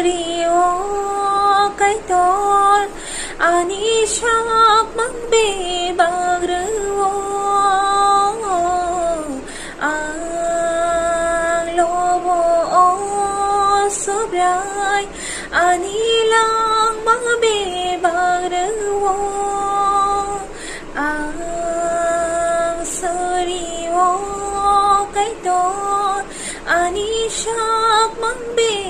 sariwa kay ton ani siyak magbibag ruwo ang lobo o sobray ani lang magbibag ruwo ang sariwa kay ton ani siyak magbibag